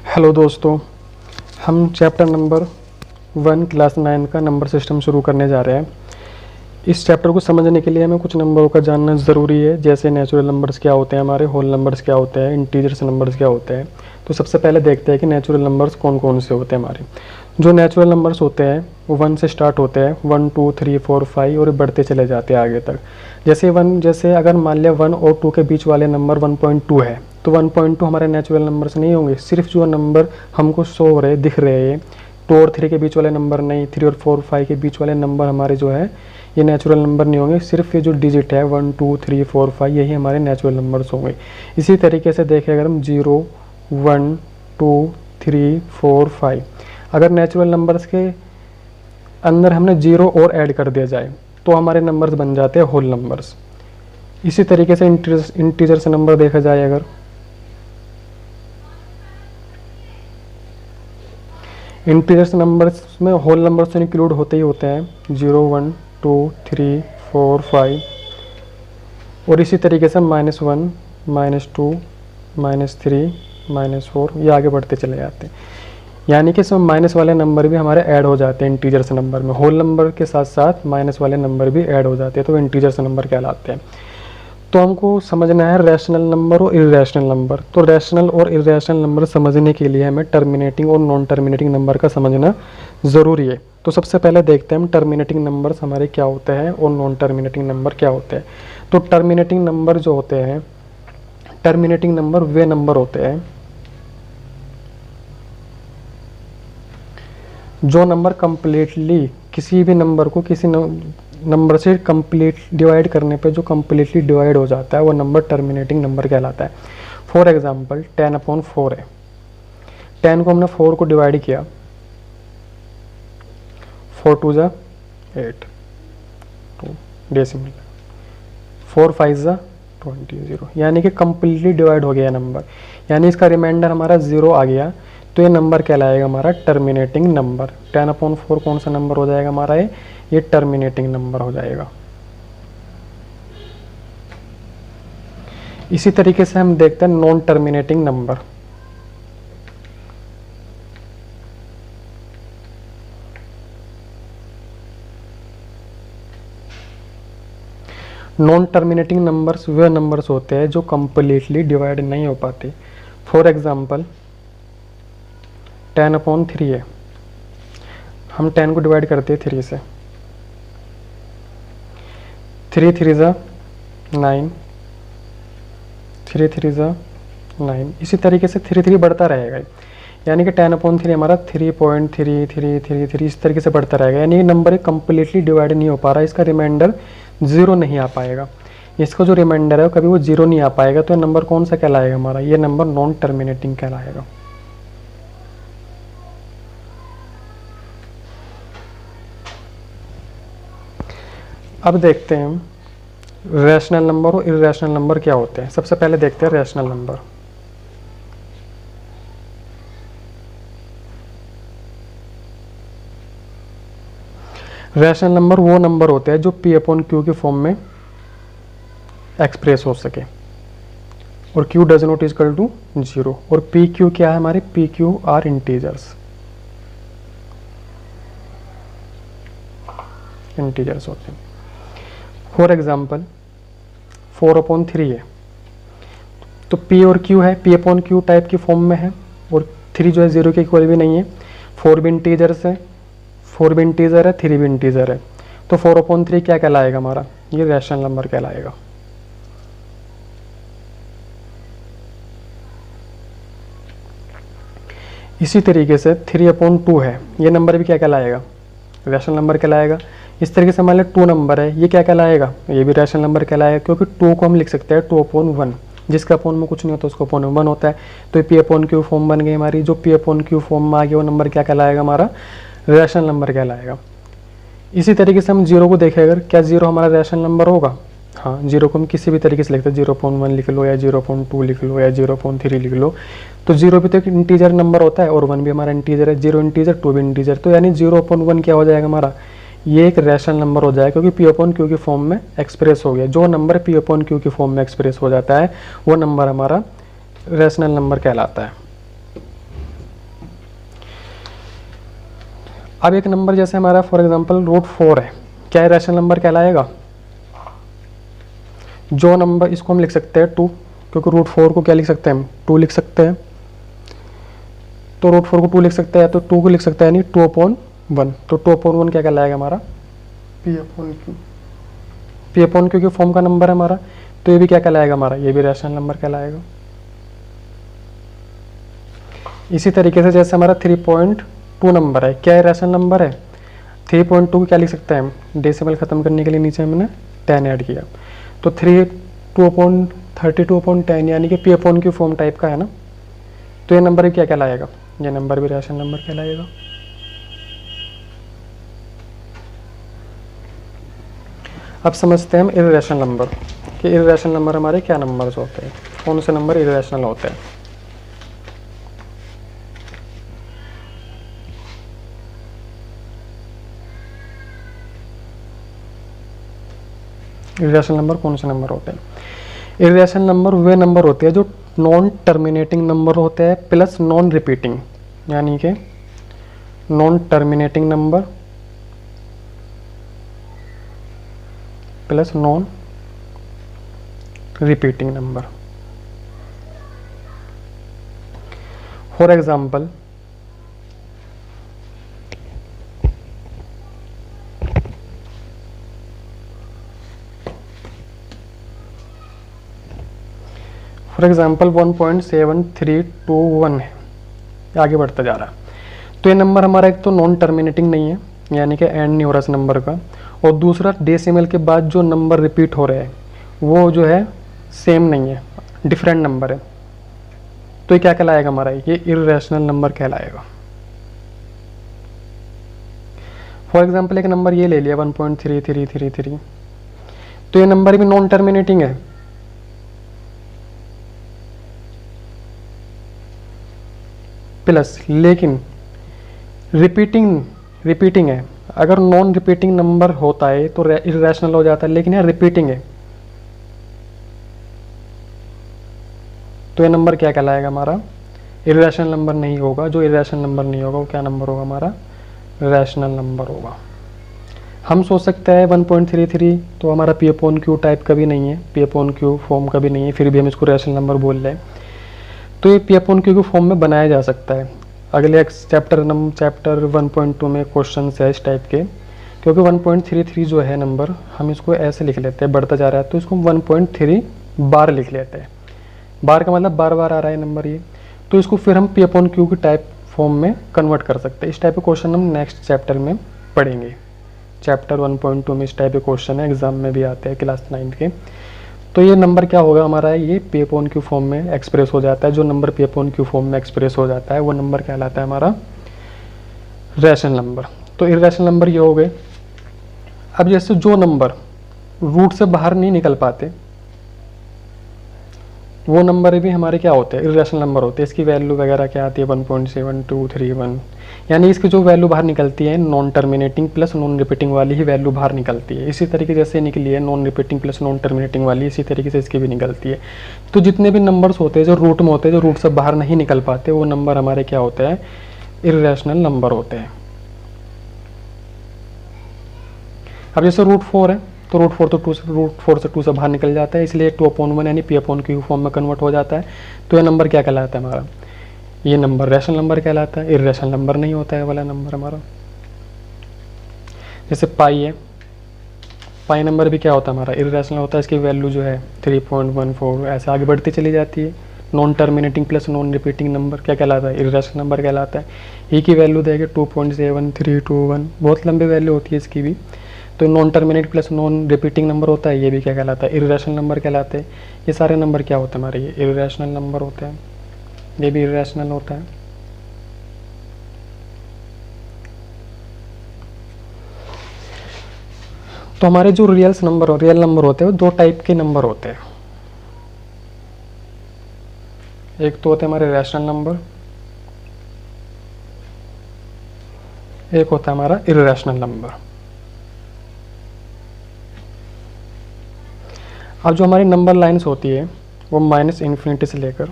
Hello दोस्तों, हम chapter number 1 class 9 का नंबर सिस्टम शुरू करने जा रहे हैं। इस चैप्टर को समझने के लिए हमें कुछ नंबरों का जानना ज़रूरी है, जैसे नेचुरल नंबर्स क्या होते हैं, हमारे होल नंबर्स क्या होते हैं, इंटीजर्स नंबर्स क्या होते हैं। तो सबसे पहले देखते हैं कि नेचुरल नंबर्स कौन कौन से होते हैं। हमारे जो नेचुरल नंबर्स होते हैं वो 1 से स्टार्ट होते हैं, 1 2 3 4 5 और बढ़ते चले जाते हैं आगे तक। जैसे अगर मान लिया 1 और 2 के बीच वाले नंबर 1.2 है, तो 1.2 हमारे नेचुरल नंबर्स नहीं होंगे। सिर्फ जो नंबर हमको शो हो रहे दिख रहे हैं 2 और 3 के बीच वाले नंबर नहीं, 3 और 4 5 के बीच वाले नंबर हमारे जो है ये नेचुरल नंबर नहीं होंगे। सिर्फ ये जो डिजिट है 1 2 3 4 5 यही हमारे नेचुरल नंबर्स होंगे। इसी तरीके से देखें अगर हम 0 1 2 3 4 5, अगर नेचुरल नंबर्स के अंदर हमने 0 और ऐड कर दिया जाए तो हमारे नंबर्स बन जाते हैं होल नंबर्स। इसी तरीके से इंटीजर्स नंबर देखा जाए, अगर इंटीजर्स नंबर्स में होल नंबर्स तो इंक्लूड होते ही होते हैं, 0 1 2 3 4 5 और इसी तरीके से -1 -2 -3 -4 ये आगे बढ़ते चले जाते हैं। यानी कि इसमें माइनस वाले नंबर भी हमारे ऐड हो जाते हैं इंटीजर्स नंबर में। होल नंबर के साथ साथ माइनस वाले नंबर भी ऐड हो जाते हैं, तो इंटीजर्स नंबर कहलाते हैं। तो हमको समझना है रैशनल नंबर और इर्रेशनल नंबर। तो रैशनल और इर्रेशनल नंबर समझने के लिए हमें टर्मिनेटिंग और नॉन टर्मिनेटिंग नंबर का समझना ज़रूरी है। तो सबसे पहले देखते हैं हम टर्मिनेटिंग नंबर्स हमारे क्या होते हैं और नॉन टर्मिनेटिंग नंबर क्या होते हैं। तो टर्मिनेटिंग नंबर जो होते हैं, टर्मिनेटिंग नंबर वे नंबर होते हैं जो नंबर कंप्लीटली किसी भी नंबर को किसी नंबर से कंप्लीट डिवाइड करने पे जो कंप्लीटली डिवाइड हो जाता है वो नंबर टर्मिनेटिंग नंबर कहलाता है। फॉर एग्जांपल 10/4 है, 10 को हमने 4 को डिवाइड किया, 4 2 ज़ा 8 2 डेसिमल, 4 5 ज़ा 20 यानी कि कंप्लीटली डिवाइड हो गया नंबर, यानी इसका रिमाइंडर हमारा 0 आ गया, तो ये नंबर कहलाएगा हमारा टर्मिनेटिंग नंबर। 10/4 कौन सा नंबर हो जाएगा हमारा, ये टर्मिनेटिंग नंबर हो जाएगा। इसी तरीके से हम देखते हैं non terminating number. Non terminating numbers वे नंबर्स होते हैं जो कंप्लीटली डिवाइड नहीं हो पाते। फॉर एग्जांपल 10/3 है, हम 10 को डिवाइड करते हैं 3 से, 3 3 ज़ा 9, 3 3 ज़ा 9। इसी तरीके से 3 3 बढ़ता रहेगा, यानी कि 10/3 हमारा 3.333 इस तरीके से बढ़ता रहेगा, यानी कि नंबर कंप्लीटली डिवाइड नहीं हो पा रहा है, इसका रिमाइंडर 0 नहीं आ पाएगा। इसका जो रिमाइंडर है कभी वो 0 नहीं आ पाएगा, तो नंबर कौन सा कहलाएगा हमारा, ये नंबर नॉन टर्मिनेटिंग कहलाएगा। अब देखते हैं हम रैशनल नंबर और इर्रेशनल नंबर क्या होते हैं। सबसे पहले देखते हैं रैशनल नंबर। रैशनल नंबर वो नंबर होते हैं जो P/Q के फॉर्म में एक्सप्रेस हो सके, और Q does not equal to 0। और PQ क्या है हमारे, PQ आर इंटीजर्स होते हैं। फॉर एग्जाम्पल 4/3 है, तो P और Q है, P/Q टाइप की फॉर्म में है, और 3 जो है 0 के इक्वल भी नहीं है। 4 भी इंटीजर्स है, 4 भी इंटीजर है, 3 भी इंटीजर है, तो 4/3 क्या कहलाएगा हमारा, ये रैशनल नंबर कहलाएगा। इसी तरीके से 3/2 है, ये नंबर भी क्या कहलाएगा, रैशनल नंबर कहलाएगा। इस तरीके से मान लिया 2 नंबर है, ये क्या कहलाएगा, ये भी रैशनल नंबर कहलाएगा, क्योंकि 2 को हम लिख सकते हैं 2/1, जिसका अपॉन में कुछ नहीं होता उसको अपॉन में 1 होता है, तो P/Q फॉर्म बन गई हमारी। जो P/Q फॉर्म में आ गया वो नंबर क्या कहलाएगा हमारा, रैशनल नंबर कहलाएगा। इसी तरीके से हम 0 को देखें, अगर क्या 0 हमारा रैशनल नंबर होगा, हाँ 0 को हम किसी भी तरीके से लिखते हैं, 0.1 लिख लो या 0.2 लिख लो या 0.3 लिख लो, तो 0 भी तो एक इंटीजर नंबर होता है और 1 भी हमारा इंटीजर है, 0 इंटीजर 2 भी इंटीजर, तो यानी 0/1 क्या हो जाएगा हमारा, ये एक रैशनल नंबर हो जाएगा, क्योंकि P/Q की फॉर्म में एक्सप्रेस हो गया। जो नंबर P/Q की फॉर्म में एक्सप्रेस हो जाता है वो नंबर हमारा रैशनल नंबर कहलाता है। अब एक नंबर जैसे हमारा फॉर एग्जांपल √4 है, क्या इरेशनल नंबर कहलाएगा? जो नंबर, इसको हम लिख सकते हैं 2, क्योंकि √4 को क्या लिख सकते हैं हम? 2 लिख सकते हैं। तो √4 को 2 लिख सकते हैं, तो 2 को लिख सकते हैं यानी 2/1। तो 2/1 क्या कहलाएगा हमारा? P/Q। P/Q की फॉर्म का नंबर है हमारा, तो ये भी क्या कहलाएगा हमारा? ये भी रैशनल नंबर कहलाएगा। इसी तरीके से जैसे हमारा 3.2 नंबर है, क्या रैशनल नंबर है? 3.2 को क्या लिख सकते हैं हम? डेसिमल खत्म करने के लिए नीचे हमने 10 ऐड किया, तो 2/10 यानी कि P/Q फॉर्म टाइप का है ना, तो ये नंबर भी क्या कहलाएगा? ये नंबर भी रैशनल नंबर कहलाएगा। अब समझते हैं हम इर्रेशनल नंबर, कि इर्रेशनल नंबर हमारे क्या नंबर्स होते हैं, कौन से नंबर इर्रेशनल होते हैं। इर्रेशनल नंबर कौन से नंबर होते हैं? इर्रेशनल नंबर वे नंबर होते हैं जो नॉन टर्मिनेटिंग नंबर होते हैं प्लस नॉन रिपीटिंग, यानी कि non terminating number plus non repeating number. For example for example 1.7321 है, आगे बढ़ता जा रहा है। तो ये नंबर हमारा एक तो नॉन टर्मिनेटिंग नहीं है, यानी कि एंड नहीं हो रहा इस नंबर का, और दूसरा डेसिमल के बाद जो नंबर रिपीट हो रहे हैं वो जो है सेम नहीं है, डिफरेंट नंबर है। तो ये क्या कहलाएगा हमारा? ये इर्रेशनल नंबर कहलाएगा। फॉर एग्जाम्पल एक नंबर ये ले लिया 1.3333, तो ये नंबर भी नॉन टर्मिनेटिंग है, प्लस लेकिन रिपीटिंग है। अगर नॉन रिपीटिंग नंबर होता है तो इर्रेशनल हो जाता है, लेकिन यह रिपीटिंग है, तो ये नंबर क्या कहलाएगा हमारा? इर्रेशनल नंबर नहीं होगा। जो इर्रेशनल नंबर नहीं होगा वो क्या नंबर होगा हमारा? रैशनल नंबर होगा। हम सोच सकते हैं 1.33 तो हमारा P/Q टाइप का भी नहीं है, P/Q फॉर्म का भी नहीं है, फिर भी हम इसको रैशनल नंबर बोल रहे हैं। तो ये P/Q के फॉर्म में बनाया जा सकता है। अगले चैप्टर 1.2 में क्वेश्चन है इस टाइप के, क्योंकि 1.33 जो है नंबर, हम इसको ऐसे लिख लेते हैं, बढ़ता जा रहा है तो इसको 1.3 बार लिख लेते हैं। बार का मतलब बार बार आ रहा है नंबर ये, तो इसको फिर हम P/Q की टाइप फॉर्म में कन्वर्ट कर सकते हैं। इस टाइप के क्वेश्चन हम नेक्स्ट चैप्टर में पढ़ेंगे। चैप्टर 1.2 में इस टाइप के क्वेश्चन है, एग्जाम में भी आते हैं क्लास 9 के। तो ये नंबर क्या होगा हमारा? ये P/Q फॉर्म में एक्सप्रेस हो जाता है। जो नंबर P/Q फॉर्म में एक्सप्रेस हो जाता है वो नंबर कहलाता है हमारा रैशनल नंबर। तो इर्रेशनल नंबर ये हो गए। अब जैसे जो नंबर रूट से बाहर नहीं निकल पाते वो नंबर भी हमारे क्या होते हैं? इर्रेशनल नंबर होते हैं। इसकी वैल्यू वगैरह क्या आती है? 1.7231, यानी इसकी जो वैल्यू बाहर निकलती है non terminating plus non repeating वाली ही वैल्यू बाहर निकलती है। इसी तरीके जैसे निकली है non repeating plus non terminating वाली, इसी तरीके से इसकी भी निकलती है। तो जितने भी नंबर्स होते हैं जो रूट में होते हैं, जो रूट से बाहर नहीं निकल पाते, वो नंबर हमारे क्या होते हैं? इर्रेशनल नंबर होते हैं। अब जैसे √4 है तो √4 से 2 से बाहर निकल जाता है, इसलिए 2/1 यानी P/Q फॉर्म में कन्वर्ट हो जाता है। तो यह नंबर क्या कहलाता है हमारा? ये नंबर रैशनल नंबर कहलाता है। इर्रेशनल नंबर नहीं होता है वाला नंबर हमारा। जैसे पाई है, पाई नंबर भी क्या होता है हमारा? इर्रेशनल होता है। इसकी वैल्यू जो है 3.14 ऐसे आगे बढ़ती चली जाती है। Non terminating plus non repeating number क्या कहलाता है? इर्रेशनल नंबर कहलाता है। ई की वैल्यू देंगे 2.7321, बहुत लंबी वैल्यू होती है इसकी भी। तो non terminate plus non repeating number होता है, ये भी क्या कहलाता है? इर्रेशनल नंबर कहलाते हैं। ये सारे नंबर क्या होते हैं हमारे? ये इर्रेशनल नंबर होते हैं, ये भी इर्रेशनल होता है। तो हमारे जो रियल नंबर होते हैं वो दो टाइप के नंबर होते हैं। एक तो होते हैं हमारे रैशनल नंबर, एक होता है हमारा इर्रेशनल नंबर। अब जो हमारी नंबर लाइंस होती है वो -∞ से लेकर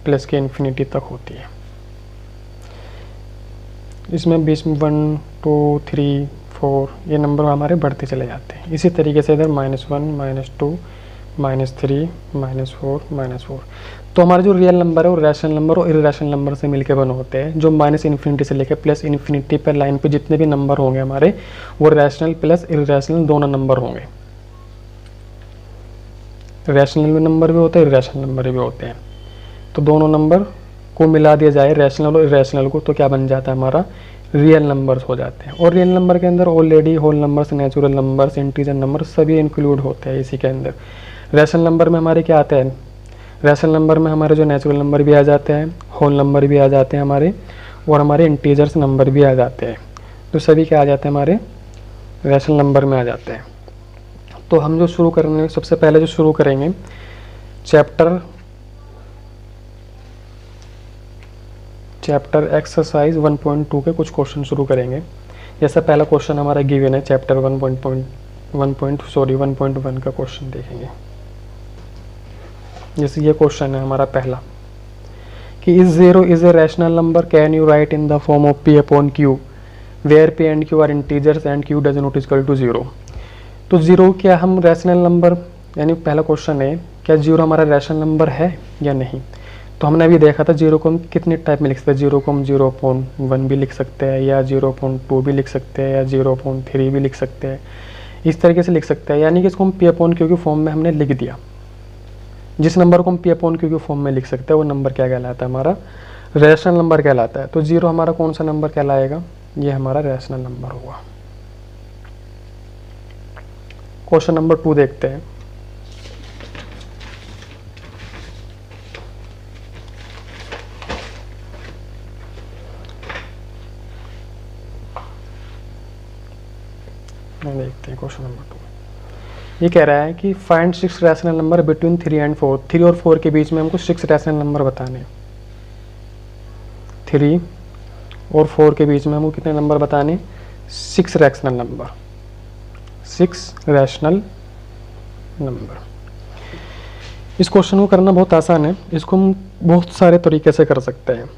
प्लस के इन्फिनिटी तक होती है। इसमें बीच में 1 2, 3, 4 ये नंबर हमारे बढ़ते चले जाते हैं। इसी तरीके से इधर -1, -2, -3, -4, -4। तो हमारे जो रियल नंबर है वो रैशनल नंबर और इरेशनल नंबर से मिलकर बने होते हैं। जो -इन्फिनिटी से लेकर +इन्फिनिटी पर लाइन पे जितने भी नंबर होंगे हमारे, वो रैशनल प्लस इरेशनल दोनों नंबर होंगे। रैशनल नंबर भी होते हैं, इरेशनल नंबर भी होते हैं। तो दोनों नंबर को मिला दिया जाए, रैशनल और इरेशनल को, तो क्या बन जाता है हमारा, रियल नंबर्स हो जाते हैं। और रियल नंबर के अंदर already whole numbers, natural numbers, integer number सभी इंक्लूड होते हैं इसी के अंदर। रैशनल नंबर में हमारे क्या आता है, रैशनल नंबर में हमारे जो नेचुरल नंबर भी आ जाते हैं, होल नंबर भी आ जाते हैं हमारे, और हमारे इंटीजर्स नंबर भी आ जाते हैं। तो सभी क्या आ जाते हैं हमारे रैशनल नंबर में आ जाते हैं। तो हम जो शुरू करेंगे, सबसे पहले जो शुरू करेंगे चैप्टर एक्सरसाइज 1.2 के कुछ क्वेश्चन शुरू करेंगे। जैसा पहला क्वेश्चन हमारा गिवन है चैप्टर 1.1 का क्वेश्चन देखेंगे। जैसे ये क्वेश्चन है हमारा पहला कि is 0 is a rational number, can you write in the form of p upon q where p and q are integers and q does not equal to 0। तो 0 क्या हम रैशनल नंबर, यानी पहला क्वेश्चन है क्या 0 हमारा रैशनल नंबर है या नहीं। तो हमने अभी देखा था 0 को हम कितने टाइप में लिख सकते हैं, 0 को हम 0.1 भी लिख सकते हैं, या 0.2 भी लिख सकते हैं, या 0.3 भी लिख सकते हैं। इस तरीके से लिख सकते हैं, यानी कि इसको हम p अपॉन q की फॉर्म में हमने लिख दिया। जिस नंबर को हम p अपॉन q की फॉर्म में लिख सकते हैं वो नंबर क्या कहलाता है, हमारा रैशनल नंबर कहलाता है। तो 0 हमारा कौन सा नंबर कहलाएगा, ये हमारा रैशनल नंबर होगा। क्वेश्चन नंबर 2 देखते हैं। देखते हैं क्वेश्चन नंबर 2। ये कह रहा है कि find 6 rational number between 3 and 4। 3 और 4 के बीच में हमको 6 रैशनल नंबर बताने हैं। 3 और 4 के बीच में हमको कितने नंबर बताने, 6 रैशनल नंबर, 6 रैशनल नंबर। इस क्वेश्चन को करना बहुत आसान है। इसको हम बहुत सारे तरीके से कर सकते हैं।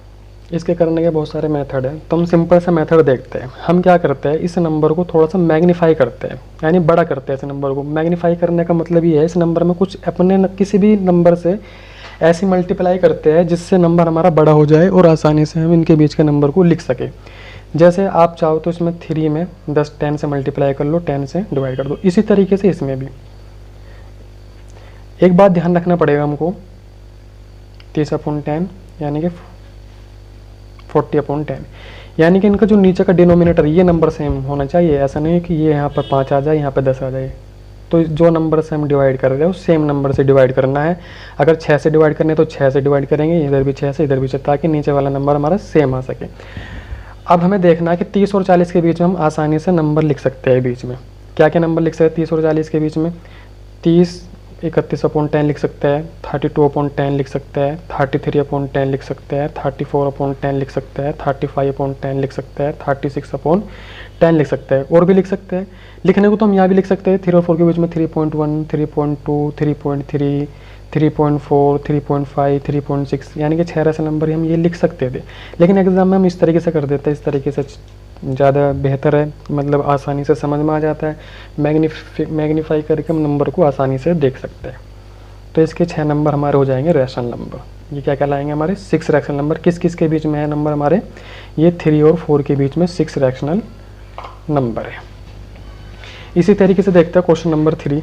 इसके करने के बहुत सारे मेथड हैं। तो हम सिंपल सा मेथड देखते हैं। हम क्या करते हैं, इस नंबर को थोड़ा सा मैग्नीफाई करते हैं, यानी बड़ा करते हैं इस नंबर को। मैग्नीफाई करने का मतलब ये है, इस नंबर में कुछ अपने किसी भी नंबर से ऐसी मल्टीप्लाई करते हैं जिससे नंबर हमारा बड़ा हो जाए और आसानी से हम इनके बीच के नंबर को लिख सके। जैसे आप चाहो तो इसमें 3 में 10 से मल्टीप्लाई कर लो, 10 से डिवाइड कर दो। इसी तरीके से इसमें भी एक बात ध्यान रखना पड़ेगा हमको, 30/10 यानी कि 40/10, यानी कि इनका जो नीचे का डिनोमिनेटर ये नंबर सेम होना चाहिए। ऐसा नहीं है कि ये यहाँ पर 5 आ जाए, यहाँ पर 10 आ जाए। तो जो नंबर से हम डिवाइड कर रहे हैं उस सेम नंबर से डिवाइड करना है। अगर 6 से डिवाइड करने तो 6 से डिवाइड करेंगे, इधर भी 6 से इधर भी 6, ताकि नीचे वाला नंबर हमारा सेम आ सके। अब हमें देखना है कि 30 और 40 के बीच में हम आसानी से नंबर लिख सकते हैं। बीच में क्या क्या नंबर लिख सकते हैं 30 और 40 के बीच में, 30 31/10 लिख सकते हैं, 32/10 लिख सकते हैं, 33/10 लिख सकते हैं, 34/10 लिख सकते हैं, 35/10 लिख सकते हैं, 36/10 लिख सकते हैं। और भी लिख सकते हैं। लिखने को तो हम यहाँ भी लिख सकते हैं 3 और 4 के बीच में 3.1, 3.2, 3.3, 3.4, 3.5, 3.6, यानी कि 6 ऐसे नंबर हम ये लिख सकते थे। लेकिन एग्जाम में हम इस तरीके से कर देते हैं, इस तरीके से ज़्यादा बेहतर है, मतलब आसानी से समझ में आ जाता है। मैग्नीफाई करके हम नंबर को आसानी से देख सकते हैं। तो इसके 6 नंबर हमारे हो जाएंगे रैशनल नंबर। ये क्या कहलाएंगे हमारे 6 रैशनल नंबर। किस किस के बीच में है नंबर हमारे, ये 3 और 4 के बीच में 6 रैशनल नंबर है। इसी तरीके से देखते हैं क्वेश्चन नंबर 3।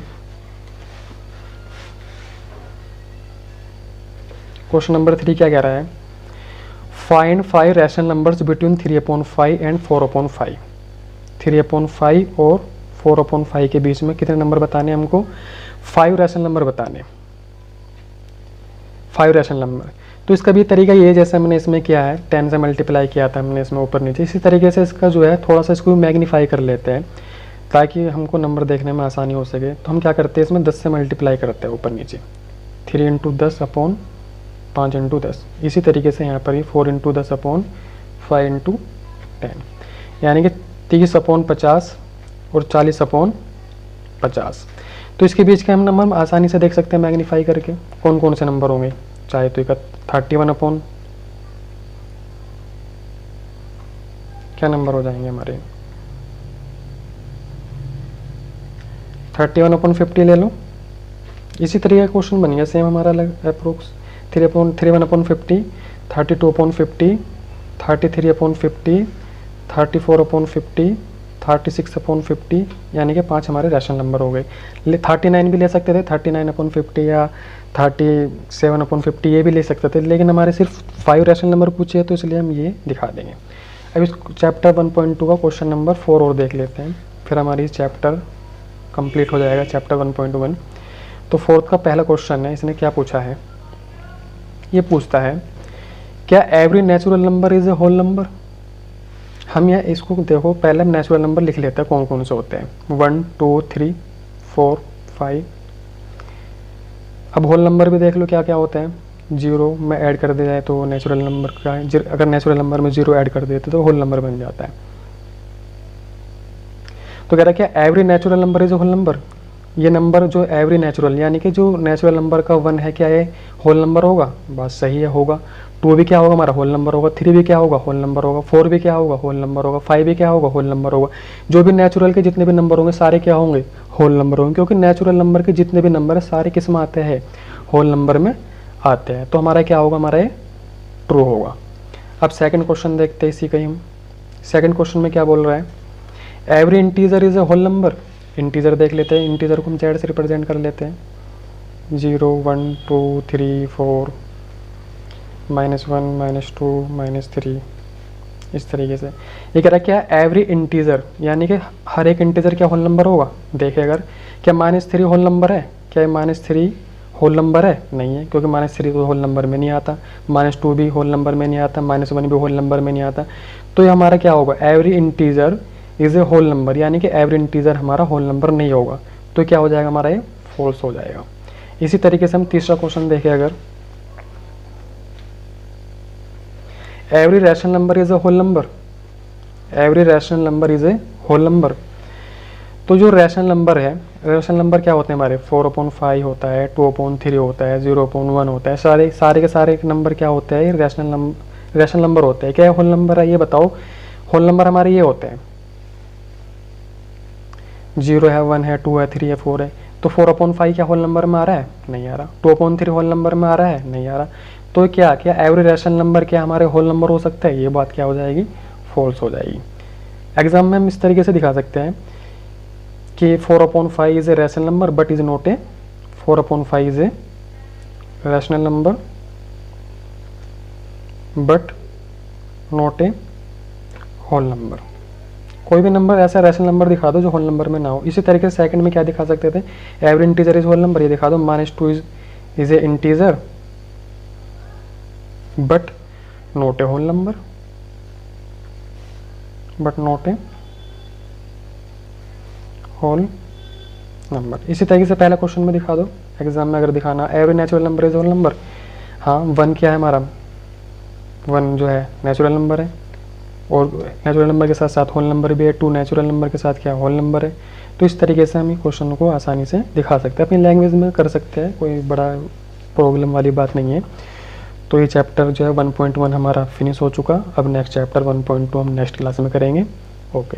क्वेश्चन नंबर 3 क्या कह रहा है, find 5 rational numbers between 3/5 and 4/5। 3/5 और 4/5 के बीच में कितने नंबर बताने हैं हमको, 5 रैशनल नंबर बताने, 5 रैशनल नंबर। तो इसका भी तरीका ये है जैसे हमने इसमें किया है, 10 से मल्टीप्लाई किया था हमने इसमें ऊपर नीचे। इसी तरीके से इसका जो है थोड़ा सा इसको मैग्नीफाई कर लेते हैं ताकि हमको नंबर देखने में आसानी हो सके। तो हम क्या करते हैं, इसमें 10 से मल्टीप्लाई करते हैं ऊपर नीचे, 3 × 10/5 × 10। इसी तरीके से यहाँ पर ही 4 × 10/5 × 10, यानी कि 30/50 और 40/50। तो इसके बीच के हम नंबर आसानी से देख सकते हैं मैग्नीफाई करके। कौन कौन से नंबर होंगे, चाहे तो 31 क्या नंबर हो जाएंगे हमारे 31/50 ले लो। इसी तरीके का क्वेश्चन बन गया सेम हमारा अलग अप्रोक्स 31/50, 32/50, 33/50, 34/50, 36/50, यानी कि 5 हमारे रैशनल नंबर हो गए। 39 भी ले सकते थे, 39/50 या 37/50 ये भी ले सकते थे, लेकिन हमारे सिर्फ 5 रैशनल नंबर पूछे हैं तो इसलिए हम ये दिखा देंगे। अब इस चैप्टर 1.2 का क्वेश्चन नंबर 4 और देख लेते हैं, फिर हमारी चैप्टर कंप्लीट हो जाएगा चैप्टर 1.1। तो फोर्थ का पहला क्वेश्चन है, इसने क्या पूछा है, ये पूछता है क्या every natural number is a whole number. हम यहाँ इसको देखो, पहले हम नेचुरल नंबर लिख लेते हैं कौन कौन से होते हैं, 1 2 3 4 5। अब होल नंबर भी देख लो क्या क्या होते हैं, 0 में ऐड कर दिया जाए तो नेचुरल नंबर का है, अगर नेचुरल नंबर में 0 ऐड कर देते तो होल नंबर बन जाता है। तो कह रहा है क्या every natural number is a whole number, ये नंबर जो एवरी नेचुरल यानी कि जो नेचुरल नंबर का 1 है क्या ये होल नंबर होगा, बात सही है होगा। 2 भी क्या होगा हमारा होल नंबर होगा, 3 भी क्या होगा होल नंबर होगा, 4 भी क्या होगा होल नंबर होगा, 5 भी क्या होगा होल नंबर होगा। जो भी नेचुरल के जितने भी नंबर होंगे सारे क्या होंगे होल नंबर होंगे, क्योंकि नेचुरल नंबर के जितने भी नंबर है सारे किस में आते हैं होल नंबर में आते हैं। तो हमारा क्या होगा, हमारा ये ट्रू होगा। अब सेकंड क्वेश्चन देखते हैं इसी का ही हम। सेकंड क्वेश्चन में क्या बोल रहा है, every integer is a whole number. Integer देख लेते हैं, इंटीजर को हम जेड से रिप्रेजेंट कर लेते हैं, 0 1 2 3 4 -1 -2 -3, इस तरीके से। ये कह रहा है क्या एवरी इंटीजर यानी कि हर एक इंटीजर क्या होल नंबर होगा। देखिए अगर क्या -3 होल नंबर है, क्या ये -3 होल नंबर है, नहीं है, क्योंकि -3 तो होल नंबर में नहीं आता, -2 भी होल नंबर में नहीं आता, -1 भी होल नंबर में नहीं आता। तो ये हमारा क्या होगा, every integer is a whole number, यानी कि एवरी इंटीजर हमारा होल नंबर नहीं होगा। तो क्या हो जाएगा हमारा, ये फॉल्स हो जाएगा। इसी तरीके से हम तीसरा क्वेश्चन देखें, अगर every rational number is a whole number, every rational number is a whole number. तो जो रैशनल नंबर है, रैशनल नंबर क्या होते हैं हमारे, 4/5 होता है, 2/3 होता है, 0/1 होता है, सारे के सारे नंबर क्या होते हैं, रैशनल नंबर होते हैं। क्या होल नंबर है ये बताओ, होल नंबर हमारे ये होते हैं, 0 है, 1 है, 2 है, 3 है, 4 है। तो 4/5 क्या होल नंबर में आ रहा है, नहीं आ रहा। 2/3 होल नंबर में आ रहा है, नहीं आ रहा। तो क्या क्या एवरी रैशनल नंबर क्या हमारे होल नंबर हो सकता है, ये बात क्या हो जाएगी, फॉल्स हो जाएगी। एग्जाम में हम इस तरीके से दिखा सकते हैं कि 4/5 is a rational number but is not a 4/5 is a rational number but not a whole number. कोई भी नंबर ऐसा रैशनल नंबर दिखा दो जो होल नंबर में ना हो। इसी तरीके से सेकंड में क्या दिखा सकते थे, every integer is whole number, ये दिखा दो -2 is a integer but not a whole number, but not a whole number. इसी तरीके से पहला क्वेश्चन में दिखा दो एग्जाम में, अगर दिखाना every natural number is whole number. हाँ 1 क्या है हमारा, 1 जो है नेचुरल नंबर है, और नेचुरल नंबर के साथ साथ होल नंबर भी है, 2 नेचुरल नंबर के साथ क्या होल नंबर है। तो इस तरीके से हम क्वेश्चन को आसानी से दिखा सकते हैं, अपनी लैंग्वेज में कर सकते हैं, कोई बड़ा प्रॉब्लम वाली बात नहीं है। तो ये चैप्टर जो है 1.1 हमारा फिनिश हो चुका। अब नेक्स्ट चैप्टर 1.2 हम नेक्स्ट क्लास में करेंगे। ओके।